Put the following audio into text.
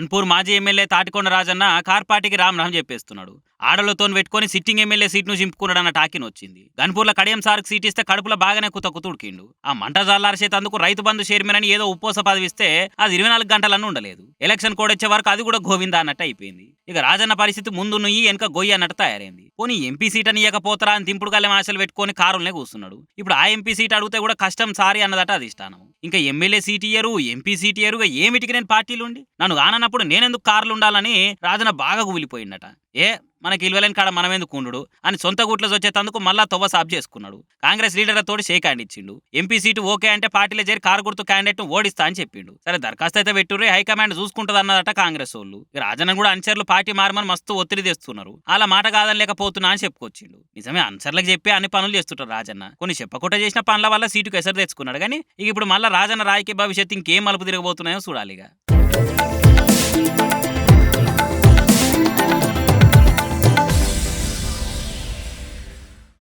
గన్పూర్ మాజీ MLA Tatikonda Rajanna car పార్టీకి రామ్ చెప్పేస్తున్నాడు. ఆడలతో పెట్టుకుని సిట్టింగ్ ఎమ్మెల్యే సీట్ను చింపుకున్నాడన్న టాకిన్ వచ్చింది. గన్పూర్లో కడియం సార్కి సీట్ ఇస్తే కడుపులో బాగానే కుతుడికిండు. ఆ మంట జాలార్చేతందుకు రైతు బంధు చైర్మన్ అని ఏదో ఉపోస పదవిస్తే అది 24 గంటలన్నీ ఉండలేదు. ఎలక్షన్ కోడ్ వచ్చే వరకు అది కూడా గోవిందా అన్నట్టు అయిపోయింది. ఇక రాజన్న పరిస్థితి ముందు నుయ్యి వెనక గొయ్యి అన్నట్టు తయారైంది. పోనీ ఎంపీ సీట్ అని ఇవ్వకపోతారా అని దింపుడు గల్లెం ఆశలు పెట్టుకుని కారులనే కూర్చున్నాడు. ఇప్పుడు ఆ ఎంపీ సీట్ అడిగితే కూడా కష్టం సారీ అన్నదట అధిష్టానం. ఇంకా ఎమ్మెల్యే సీట్ ఇయ్యరు, ఎంపీ సీట్ ఇయ్యరు, ఏమిటికి నేను పార్టీలు ఉండి నన్ను కానన్నప్పుడు నేనెందుకు కార్లు ఉండాలని రాజన్న బాగా గువిలిపోయిందట. మనకి ఇల్వలేని కాడ మనమెందుకు ఉండు అని సొంత గుట్ల వచ్చేందుకు మళ్ళా తొవ్వ సాబ్ చేసుకున్నాడు. కాంగ్రెస్ లీడర్లతోటి షేక్ హ్యాండ్ ఇచ్చిండు. ఎంపీ సీటు ఓకే అంటే పార్టీలో చేరి కారు గుర్తు క్యాండిడేట్ ఓడిస్తా అని చెప్పిండు. సరే దరఖాస్తు అయితే పెట్టుర్రే, హైకమాండ్ చూసుకుంటది అన్నదట కాంగ్రెస్ వాళ్ళు. రాజన్న కూడా అనుచరులు పార్టీ మారమని మస్తు ఒత్తిడి తెస్తున్నారు. అలా మాట కాదని లేకపోతున్నా అని చెప్పుకొచ్చిండు. నిజమే, అనుచరులకు చెప్పి అన్ని పనులు చేస్తుంటారు రాజన్న. కొన్ని చెప్పకుండా చేసిన పనుల వల్ల సీటుకు ఎసరు తెచ్చుకున్నాడు. కానీ ఇప్పుడు మళ్ళీ రాజన్న రాజకీయ భవిష్యత్తు ఇంకేం మలుపు తిరగబోతున్నాయో చూడాలిగా.